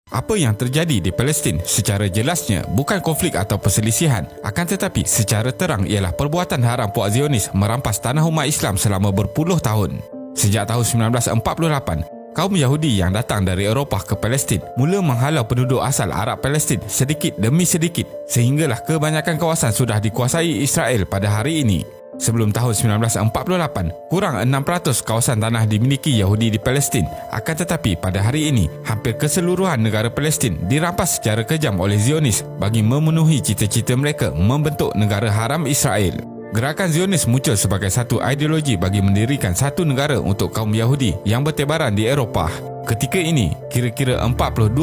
Apa yang terjadi di Palestin secara jelasnya bukan konflik atau perselisihan, akan tetapi secara terang ialah perbuatan haram puak Zionis merampas tanah umat Islam selama berpuluh tahun. Sejak tahun 1948, kaum Yahudi yang datang dari Eropah ke Palestin mula menghalau penduduk asal Arab Palestin sedikit demi sedikit, sehinggalah kebanyakan kawasan sudah dikuasai Israel pada hari ini. Sebelum tahun 1948, kurang 6% kawasan tanah dimiliki Yahudi di Palestin. Akan tetapi pada hari ini, hampir keseluruhan negara Palestin dirampas secara kejam oleh Zionis bagi memenuhi cita-cita mereka membentuk negara haram Israel. Gerakan Zionis muncul sebagai satu ideologi bagi mendirikan satu negara untuk kaum Yahudi yang bertebaran di Eropah. Ketika ini, kira-kira 42%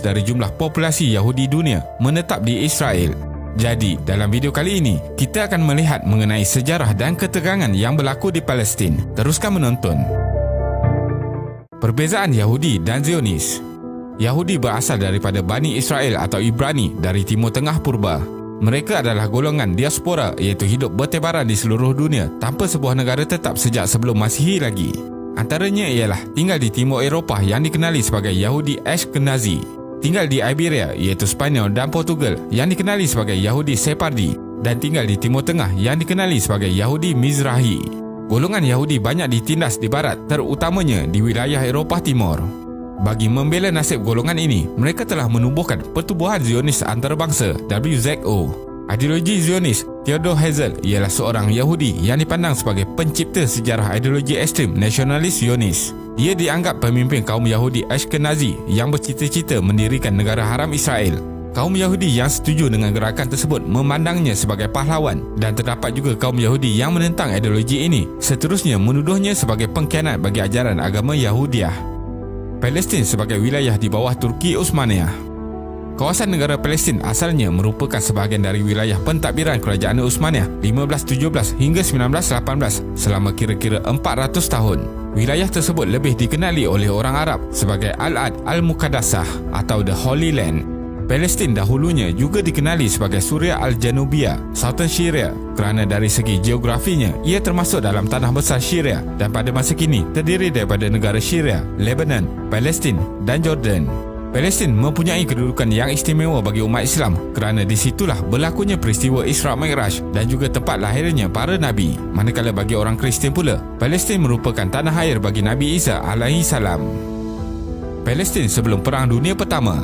dari jumlah populasi Yahudi dunia menetap di Israel. Jadi, dalam video kali ini, kita akan melihat mengenai sejarah dan ketegangan yang berlaku di Palestin. Teruskan menonton. Perbezaan Yahudi dan Zionis. Yahudi berasal daripada Bani Israel atau Ibrani dari Timur Tengah Purba. Mereka adalah golongan diaspora, iaitu hidup bertebaran di seluruh dunia tanpa sebuah negara tetap sejak sebelum Masihi lagi. Antaranya ialah tinggal di Timur Eropah yang dikenali sebagai Yahudi Ashkenazi, tinggal di Iberia iaitu Spanyol dan Portugal yang dikenali sebagai Yahudi Sephardi, dan tinggal di Timur Tengah yang dikenali sebagai Yahudi Mizrahi. Golongan Yahudi banyak ditindas di barat, terutamanya di wilayah Eropah Timur. Bagi membela nasib golongan ini, mereka telah menubuhkan Pertubuhan Zionis Antarabangsa WZO. Ideologi Zionis, Theodor Herzl ialah seorang Yahudi yang dipandang sebagai pencipta sejarah ideologi ekstrim nasionalis Zionis. Dia dianggap pemimpin kaum Yahudi Ashkenazi yang bercita-cita mendirikan negara haram Israel. Kaum Yahudi yang setuju dengan gerakan tersebut memandangnya sebagai pahlawan, dan terdapat juga kaum Yahudi yang menentang ideologi ini, seterusnya menuduhnya sebagai pengkhianat bagi ajaran agama Yahudiah. Palestin sebagai wilayah di bawah Turki Utsmaniyah. Kawasan negara Palestin asalnya merupakan sebahagian dari wilayah pentadbiran Kerajaan Utsmaniyah 1517 hingga 1918 selama kira-kira 400 tahun. Wilayah tersebut lebih dikenali oleh orang Arab sebagai Al-Ad Al-Muqaddasah atau The Holy Land. Palestin dahulunya juga dikenali sebagai Suria Al-Janubiyah, Southern Syria, kerana dari segi geografinya ia termasuk dalam tanah besar Syria dan pada masa kini terdiri daripada negara Syria, Lebanon, Palestin dan Jordan. Palestin mempunyai kedudukan yang istimewa bagi umat Islam kerana di situlah berlakunya peristiwa Isra Mi'raj dan juga tempat lahirnya para Nabi. Manakala bagi orang Kristian pula, Palestin merupakan tanah air bagi Nabi Isa alaihi salam. Palestin sebelum Perang Dunia Pertama.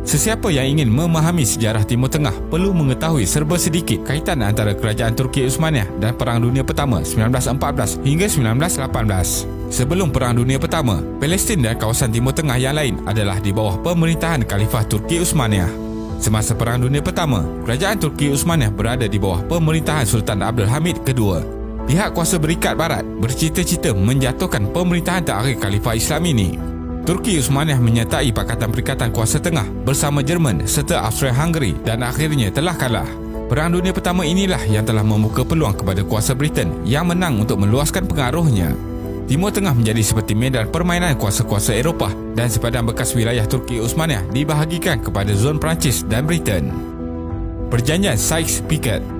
Sesiapa yang ingin memahami sejarah Timur Tengah perlu mengetahui serba sedikit kaitan antara Kerajaan Turki Utsmaniyah dan Perang Dunia Pertama 1914 hingga 1918. Sebelum Perang Dunia Pertama, Palestin dan kawasan Timur Tengah yang lain adalah di bawah pemerintahan Khalifah Turki Utsmaniyah. Semasa Perang Dunia Pertama, Kerajaan Turki Utsmaniyah berada di bawah pemerintahan Sultan Abdul Hamid II. Pihak kuasa berikat barat bercita-cita menjatuhkan pemerintahan terakhir Khalifah Islam ini. Turki Utsmaniyah menyertai Pakatan Perikatan Kuasa Tengah bersama Jerman serta Austria-Hungary dan akhirnya telah kalah. Perang Dunia Pertama inilah yang telah membuka peluang kepada kuasa Britain yang menang untuk meluaskan pengaruhnya. Timur Tengah menjadi seperti medan permainan kuasa-kuasa Eropah dan sepadan bekas wilayah Turki Utsmaniyah dibahagikan kepada zon Perancis dan Britain. Perjanjian Sykes-Picot.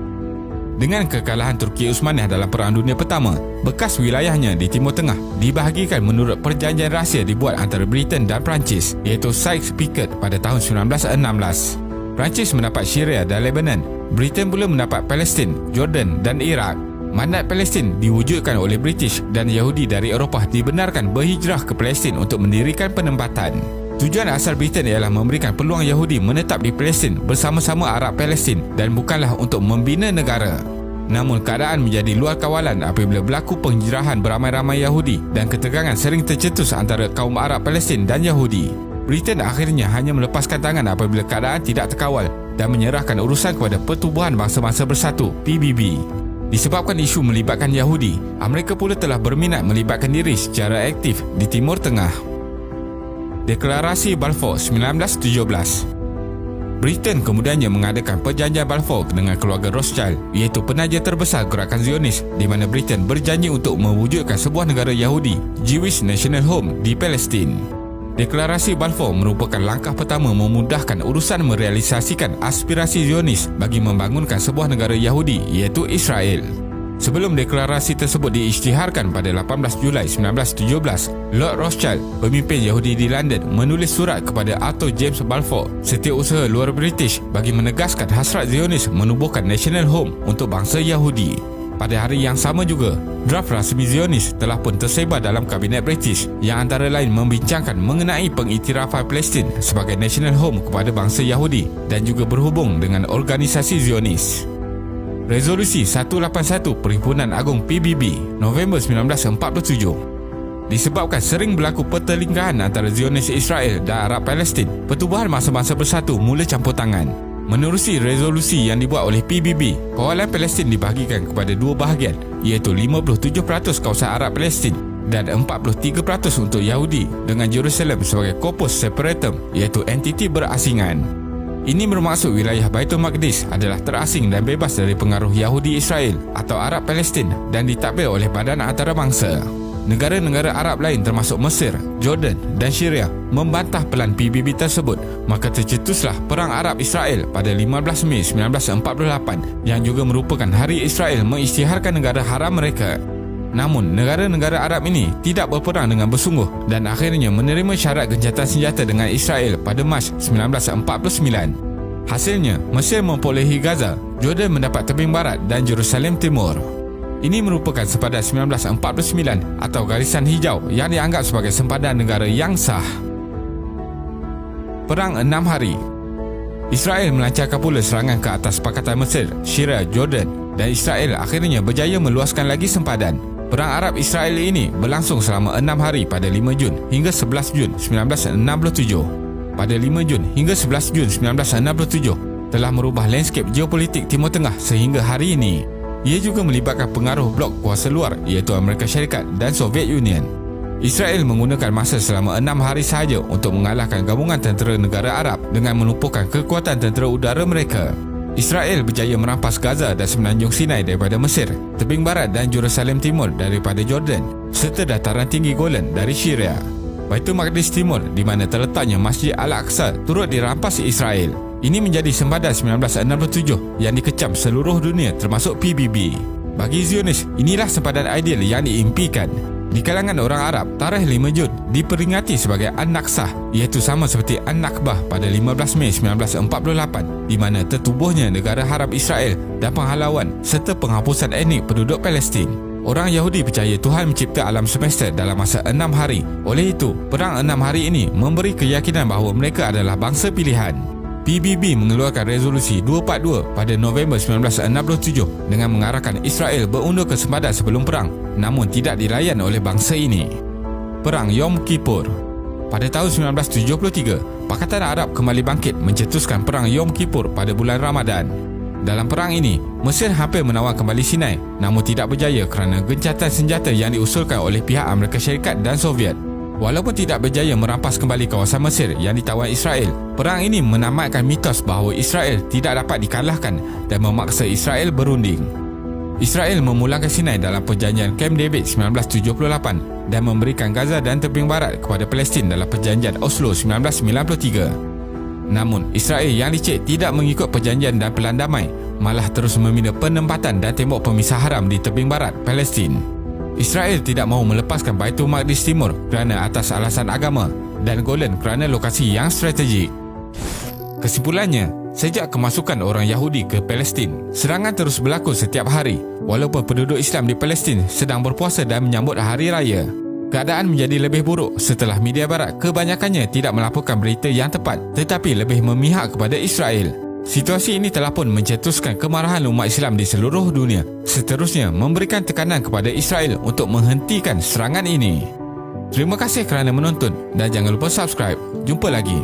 Dengan kekalahan Turki Utsmaniyah dalam Perang Dunia Pertama, bekas wilayahnya di Timur Tengah dibahagikan menurut perjanjian rahsia dibuat antara Britain dan Perancis, iaitu Sykes-Picot pada tahun 1916. Perancis mendapat Syria dan Lebanon, Britain pula mendapat Palestin, Jordan dan Iraq. Mandat Palestin diwujudkan oleh British dan Yahudi dari Eropah dibenarkan berhijrah ke Palestin untuk mendirikan penempatan. Tujuan asal Britain ialah memberikan peluang Yahudi menetap di Palestin bersama-sama Arab Palestin dan bukanlah untuk membina negara. Namun keadaan menjadi luar kawalan apabila berlaku penghijrahan beramai-ramai Yahudi dan ketegangan sering tercetus antara kaum Arab Palestin dan Yahudi. Britain akhirnya hanya melepaskan tangan apabila keadaan tidak terkawal dan menyerahkan urusan kepada Pertubuhan Bangsa-Bangsa Bersatu (PBB). Disebabkan isu melibatkan Yahudi, Amerika pula telah berminat melibatkan diri secara aktif di Timur Tengah. Deklarasi Balfour 1917. Britain kemudiannya mengadakan Perjanjian Balfour dengan keluarga Rothschild, iaitu penaja terbesar gerakan Zionis, di mana Britain berjanji untuk mewujudkan sebuah negara Yahudi, Jewish National Home, di Palestin. Deklarasi Balfour merupakan langkah pertama memudahkan urusan merealisasikan aspirasi Zionis bagi membangunkan sebuah negara Yahudi, iaitu Israel. Sebelum deklarasi tersebut diisytiharkan pada 18 Julai 1917, Lord Rothschild, pemimpin Yahudi di London, menulis surat kepada Arthur James Balfour, setiausaha luar British, bagi menegaskan hasrat Zionis menubuhkan National Home untuk bangsa Yahudi. Pada hari yang sama juga, draft rasmi Zionis telah pun tersebar dalam Kabinet British yang antara lain membincangkan mengenai pengiktirafan Palestin sebagai National Home kepada bangsa Yahudi dan juga berhubung dengan organisasi Zionis. Resolusi 181 Perhimpunan Agung PBB November 1947. Disebabkan sering berlaku pertelingkahan antara Zionis Israel dan Arab Palestin, Pertubuhan Masa-Masa Bersatu mula campur tangan. Menerusi resolusi yang dibuat oleh PBB, kawalan Palestin dibahagikan kepada dua bahagian, iaitu 57% kawasan Arab Palestin dan 43% untuk Yahudi, dengan Jerusalem sebagai corpus separatum, iaitu entiti berasingan. Ini bermaksud wilayah Baitul Maqdis adalah terasing dan bebas dari pengaruh Yahudi Israel atau Arab Palestin dan ditadbir oleh badan antarabangsa. Negara-negara Arab lain termasuk Mesir, Jordan dan Syria membantah pelan PBB tersebut, maka tercetuslah Perang Arab Israel pada 15 Mei 1948 yang juga merupakan hari Israel mengisytiharkan negara haram mereka. Namun, negara-negara Arab ini tidak berperang dengan bersungguh dan akhirnya menerima syarat gencatan senjata dengan Israel pada Mac 1949. Hasilnya, Mesir memperolehi Gaza, Jordan mendapat tebing barat dan Jerusalem Timur. Ini merupakan sepadan 1949 atau garisan hijau yang dianggap sebagai sempadan negara yang sah. Perang 6 hari. Israel melancarkan pula serangan ke atas Pakatan Mesir, Syria, Jordan, dan Israel akhirnya berjaya meluaskan lagi sempadan. Perang Arab Israel ini berlangsung selama 6 hari pada 5 Jun hingga 11 Jun 1967. Pada 5 Jun hingga 11 Jun 1967 telah merubah landscape geopolitik Timur Tengah sehingga hari ini. Ia juga melibatkan pengaruh blok kuasa luar iaitu Amerika Syarikat dan Soviet Union. Israel menggunakan masa selama 6 hari sahaja untuk mengalahkan gabungan tentera negara Arab dengan menumpukan kekuatan tentera udara mereka. Israel berjaya merampas Gaza dan Semenanjung Sinai daripada Mesir, tebing barat dan Jerusalem Timur daripada Jordan, serta dataran tinggi Golan dari Syria. Baitul Maqdis Timur, di mana terletaknya Masjid Al-Aqsa, turut dirampas Israel. Ini menjadi sempadan 1967 yang dikecam seluruh dunia termasuk PBB. Bagi Zionis, inilah sempadan ideal yang diimpikan. Di kalangan orang Arab, tarikh 5 Jun diperingati sebagai An-Naksah, iaitu sama seperti An-Nakbah pada 15 Mei 1948, di mana tertubuhnya negara haram Israel dan penghalauan serta penghapusan etnik penduduk Palestin. Orang Yahudi percaya Tuhan mencipta alam semesta dalam masa 6 hari. Oleh itu, perang 6 hari ini memberi keyakinan bahawa mereka adalah bangsa pilihan. PBB mengeluarkan resolusi 242 pada November 1967 dengan mengarahkan Israel berundur ke sempadan sebelum perang, namun tidak dilayan oleh bangsa ini. Perang Yom Kippur. Pada tahun 1973, Pakatan Arab kembali bangkit mencetuskan Perang Yom Kippur pada bulan Ramadan. Dalam perang ini, Mesir hampir menawar kembali Sinai, namun tidak berjaya kerana gencatan senjata yang diusulkan oleh pihak Amerika Syarikat dan Soviet. Walaupun tidak berjaya merampas kembali kawasan Mesir yang ditawan Israel, perang ini menamatkan mitos bahawa Israel tidak dapat dikalahkan dan memaksa Israel berunding. Israel memulangkan Sinai dalam perjanjian Camp David 1978 dan memberikan Gaza dan tebing barat kepada Palestin dalam perjanjian Oslo 1993. Namun, Israel yang licik tidak mengikut perjanjian dan pelan damai, malah terus membina penempatan dan tembok pemisah haram di tebing barat Palestin. Israel tidak mahu melepaskan Baitul Maqdis Timur kerana atas alasan agama dan Golan kerana lokasi yang strategik. Kesimpulannya, sejak kemasukan orang Yahudi ke Palestin, serangan terus berlaku setiap hari walaupun penduduk Islam di Palestin sedang berpuasa dan menyambut hari raya. Keadaan menjadi lebih buruk setelah media barat kebanyakannya tidak melaporkan berita yang tepat tetapi lebih memihak kepada Israel. Situasi ini telah pun mencetuskan kemarahan umat Islam di seluruh dunia, seterusnya memberikan tekanan kepada Israel untuk menghentikan serangan ini. Terima kasih kerana menonton dan jangan lupa subscribe. Jumpa lagi.